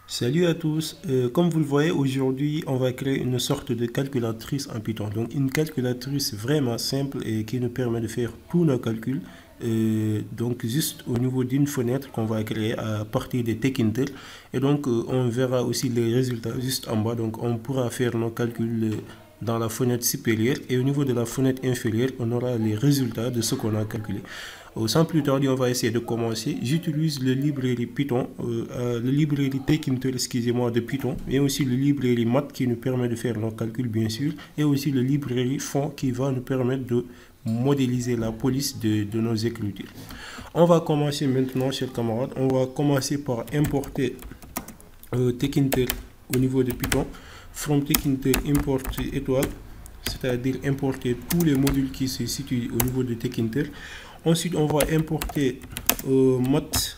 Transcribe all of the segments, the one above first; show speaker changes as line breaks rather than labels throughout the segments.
Salut à tous, comme vous le voyez aujourd'hui on va créer une sorte de calculatrice en Python. Donc une calculatrice vraiment simple et qui nous permet de faire tous nos calculs. Donc juste au niveau d'une fenêtre qu'on va créer à partir de Tkinter. Et donc on verra aussi les résultats juste en bas. Donc on pourra faire nos calculs dans la fenêtre supérieure et au niveau de la fenêtre inférieure on aura les résultats de ce qu'on a calculé. Sans plus tarder, on va essayer de commencer. J'utilise le librairie Python, le librairie Tkinter, excusez-moi, de Python, et aussi le librairie Math qui nous permet de faire nos calculs, bien sûr, et aussi le librairie Font qui va nous permettre de modéliser la police de nos écritures. On va commencer maintenant, chers camarades. On va commencer par importer Tkinter au niveau de Python. From Tkinter, import étoile, c'est-à-dire importer tous les modules qui se situent au niveau de Tkinter. Ensuite, on va importer Math,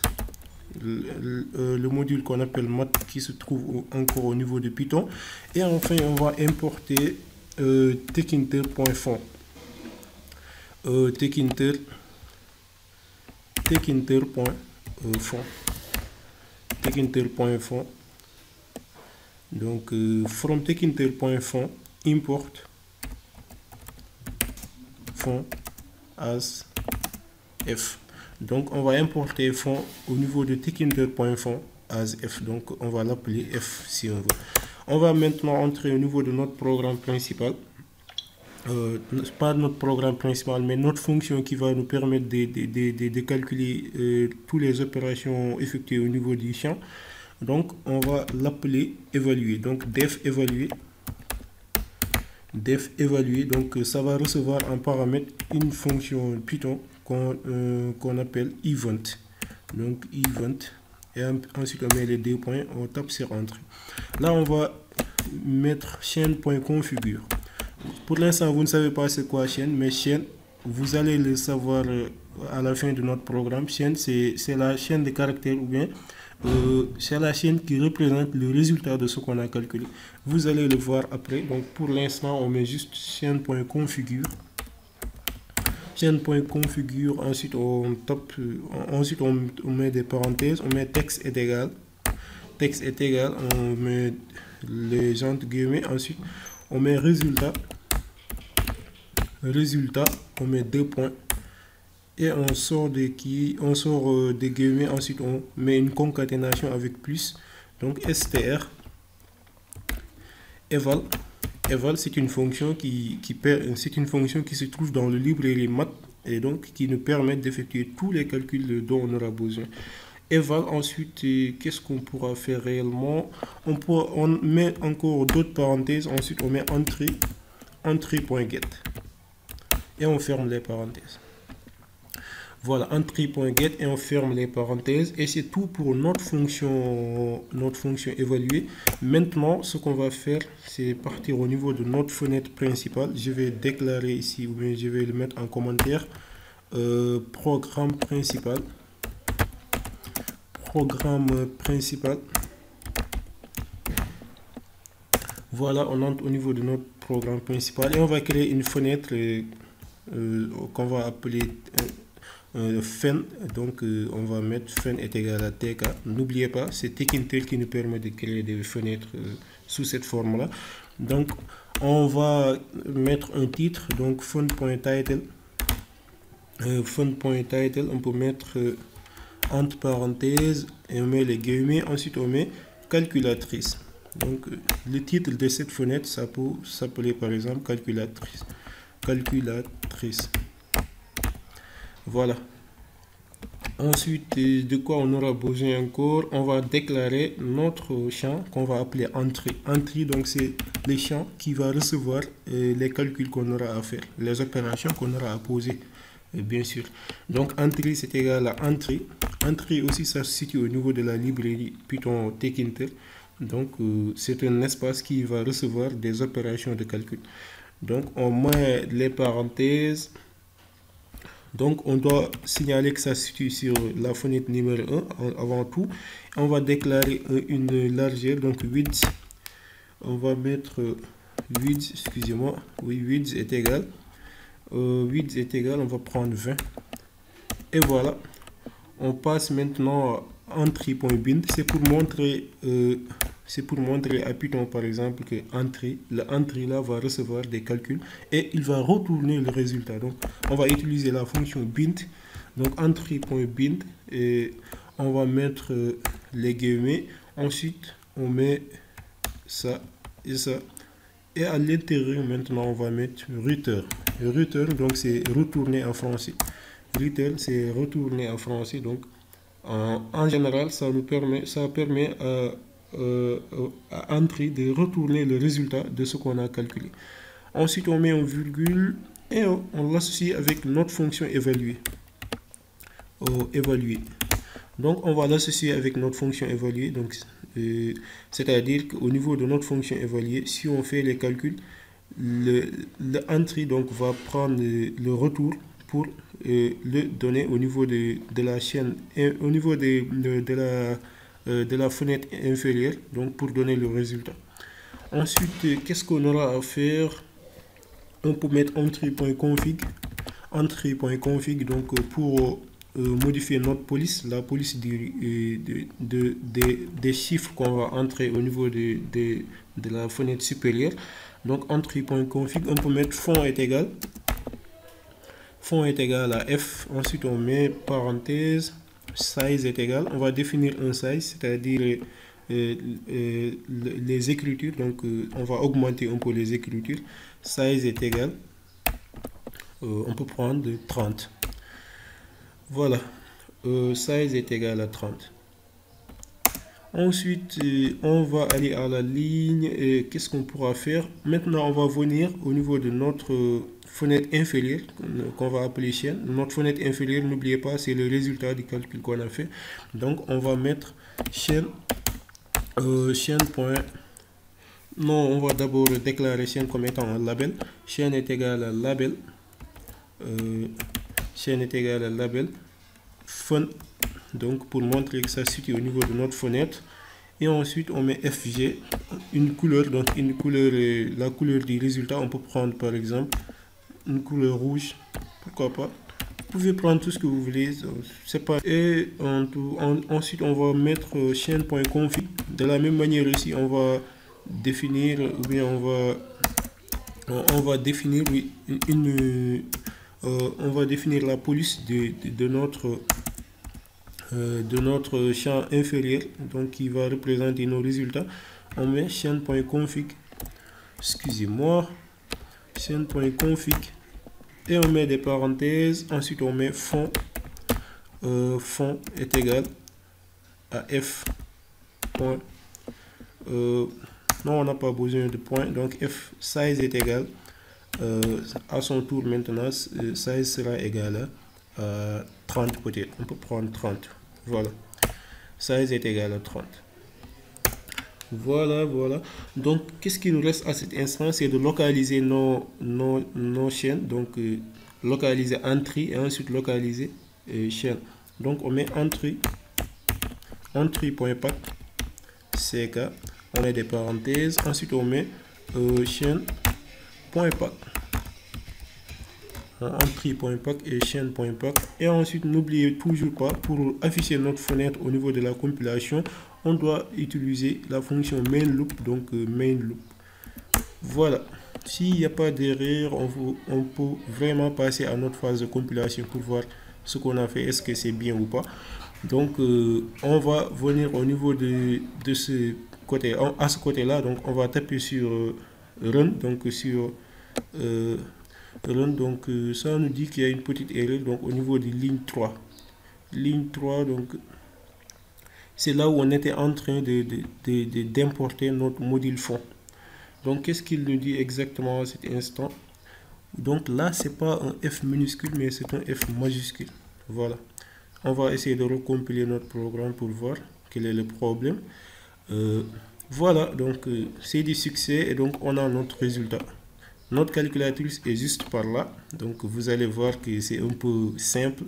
le module qu'on appelle Math qui se trouve encore au niveau de Python. Et enfin, on va importer Tkinter.font. Tkinter.font. Donc, from Tkinter.font, import font as f. Donc on va importer font au niveau de Tkinter.font as f. Donc on va l'appeler f si on veut. On va maintenant entrer au niveau de notre programme principal. Pas notre programme principal, mais notre fonction qui va nous permettre de calculer toutes les opérations effectuées au niveau du champ. Donc on va l'appeler évaluer. Donc def évaluer. Donc ça va recevoir en paramètre une fonction Python qu'on appelle event. Donc event, et ensuite on met les deux points, on tape sur entrée. Là on va mettre chaîne.configure. Pour l'instant vous ne savez pas c'est quoi chaîne, mais chaîne vous allez le savoir à la fin de notre programme. Chaîne c'est la chaîne de caractères, ou bien c'est la chaîne qui représente le résultat de ce qu'on a calculé. Vous allez le voir après. Donc pour l'instant on met juste chaîne.configure. Chaîne.configure, ensuite on tape, ensuite on met des parenthèses, on met texte est égal, on met les entre guillemets, ensuite on met résultat, on met deux points et on sort des guillemets, ensuite on met une concaténation avec plus. Donc str eval, c'est une fonction qui se trouve dans le librairie Math et donc qui nous permet d'effectuer tous les calculs dont on aura besoin. Eval, ensuite qu'est-ce qu'on pourra faire réellement? On met encore d'autres parenthèses, ensuite on met entry.get et on ferme les parenthèses. Voilà, entry.get et on ferme les parenthèses et c'est tout pour notre fonction évaluée. Maintenant, ce qu'on va faire, c'est partir au niveau de notre fenêtre principale. Je vais déclarer ici, ou bien je vais le mettre en commentaire. Programme principal. Voilà, on entre au niveau de notre programme principal et on va créer une fenêtre qu'on va appeler fen. Donc on va mettre fen est égal à tk. N'oubliez pas, c'est Tkinter qui nous permet de créer des fenêtres sous cette forme là. Donc on va mettre un titre, donc fun.title. On peut mettre entre parenthèses et on met les guillemets, ensuite on met calculatrice. Donc le titre de cette fenêtre, ça peut s'appeler par exemple calculatrice. Voilà. Ensuite, de quoi on aura besoin encore? On va déclarer notre champ qu'on va appeler entry. Entry, donc c'est le champ qui va recevoir les calculs qu'on aura à faire, les opérations qu'on aura à poser, bien sûr. Donc entry c'est égal à entry. Entry aussi ça se situe au niveau de la librairie Python Tkinter. Donc c'est un espace qui va recevoir des opérations de calcul. Donc on met les parenthèses. Donc on doit signaler que ça se situe sur la fenêtre numéro 1 avant tout. On va déclarer une largeur, donc width. On va mettre width, excusez-moi, oui, width est égal. On va prendre 20. Et voilà, on passe maintenant entry.bind, c'est pour montrer à Python par exemple que le entry là va recevoir des calculs et il va retourner le résultat. Donc on va utiliser la fonction bind, donc entry.bind, et on va mettre les guillemets, ensuite on met ça et ça, et à l'intérieur maintenant on va mettre return. Return, donc c'est retourner en français. Return, c'est retourner en français. Donc en général ça permet à entry de retourner le résultat de ce qu'on a calculé. Ensuite on met un virgule et on l'associe avec notre fonction évaluer. Donc on va l'associer avec notre fonction évaluer. Donc c'est-à-dire qu'au niveau de notre fonction évaluer, si on fait les calculs, le entry donc va prendre le retour pour le donner au niveau de la chaîne, au niveau de la fenêtre inférieure, donc pour donner le résultat. Ensuite, qu'est-ce qu'on aura à faire? On peut mettre entry.config, donc pour modifier notre police, la police des chiffres qu'on va entrer au niveau de la fenêtre supérieure. Donc entry.config, on peut mettre fond est égal à f, ensuite on met parenthèse, size est égal, on va définir un size, c'est-à-dire les écritures, donc on va augmenter un peu les écritures. Size est égal, on peut prendre 30. Voilà, size est égal à 30. Ensuite, on va aller à la ligne et qu'est-ce qu'on pourra faire? Maintenant, on va venir au niveau de notre fenêtre inférieure qu'on va appeler chaîne. Notre fenêtre inférieure, n'oubliez pas, c'est le résultat du calcul qu'on a fait. Donc, on va mettre chaîne, non, on va d'abord déclarer chaîne comme étant un label. Chaîne est égal à label. Chaîne est égal à label. Fun. Donc pour montrer que ça se situe au niveau de notre fenêtre, et ensuite on met FG, une couleur, donc une couleur, la couleur du résultat, on peut prendre par exemple une couleur rouge, pourquoi pas, vous pouvez prendre tout ce que vous voulez, c'est pas. Et ensuite on va mettre chaîne.config, de la même manière aussi on va définir, ou bien on va définir on va définir la police de notre champ inférieur, donc qui va représenter nos résultats. On met chaîne.config, excusez-moi, chaîne.config, et on met des parenthèses, ensuite on met fond, fond est égal à f point, non, on n'a pas besoin de point, donc f size est égal à son tour. Maintenant size sera égal à 30, peut-être on peut prendre 30. Voilà, size est égal à 30. Voilà. Donc qu'est-ce qui nous reste à cet instant? C'est de localiser nos chaînes, donc localiser entry et ensuite localiser chaîne. Donc on met entry.pack ck, on met des parenthèses, ensuite on met chaîne.pack, entry.pack et chaîne.pack, et ensuite n'oubliez toujours pas, pour afficher notre fenêtre au niveau de la compilation, on doit utiliser la fonction main loop, donc main loop. Voilà, s'il n'y a pas d'erreur, on peut vraiment passer à notre phase de compilation pour voir ce qu'on a fait, est-ce que c'est bien ou pas. Donc on va venir au niveau de ce côté, à ce côté là, donc on va taper sur run, donc sur run, donc ça nous dit qu'il y a une petite erreur, donc au niveau de ligne 3, donc c'est là où on était en train d'importer notre module fond. Donc qu'est-ce qu'il nous dit exactement à cet instant? Donc là c'est pas un F minuscule mais c'est un F majuscule. Voilà, on va essayer de recompiler notre programme pour voir quel est le problème. Voilà, donc c'est du succès et donc on a notre résultat. Notre calculatrice est juste par là, donc vous allez voir que c'est un peu simple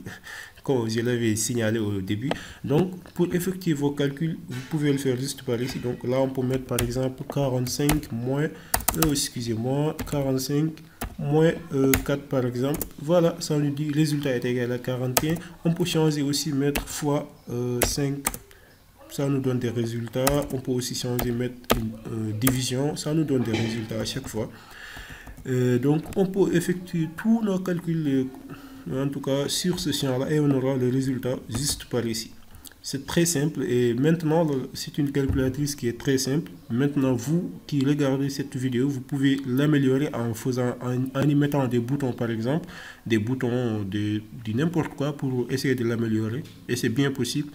comme je l'avais signalé au début. Donc pour effectuer vos calculs, vous pouvez le faire juste par ici. Donc là on peut mettre par exemple 45 moins 45 moins 4 par exemple. Voilà, ça nous dit résultat est égal à 41. On peut changer aussi, mettre fois 5 ça nous donne des résultats. On peut aussi changer, mettre une division, ça nous donne des résultats à chaque fois. Donc on peut effectuer tous nos calculs, en tout cas sur ce champ-là, et on aura le résultat juste par ici. C'est très simple et maintenant c'est une calculatrice qui est très simple. Maintenant vous qui regardez cette vidéo, vous pouvez l'améliorer en y mettant des boutons, par exemple, des boutons de n'importe quoi pour essayer de l'améliorer, et c'est bien possible.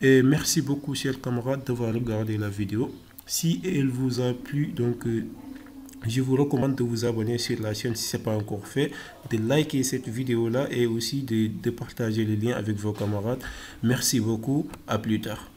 Et merci beaucoup chers camarades d'avoir regardé la vidéo. Si elle vous a plu, donc je vous recommande de vous abonner sur la chaîne si ce n'est pas encore fait, de liker cette vidéo là et aussi de partager le lien avec vos camarades. Merci beaucoup, à plus tard.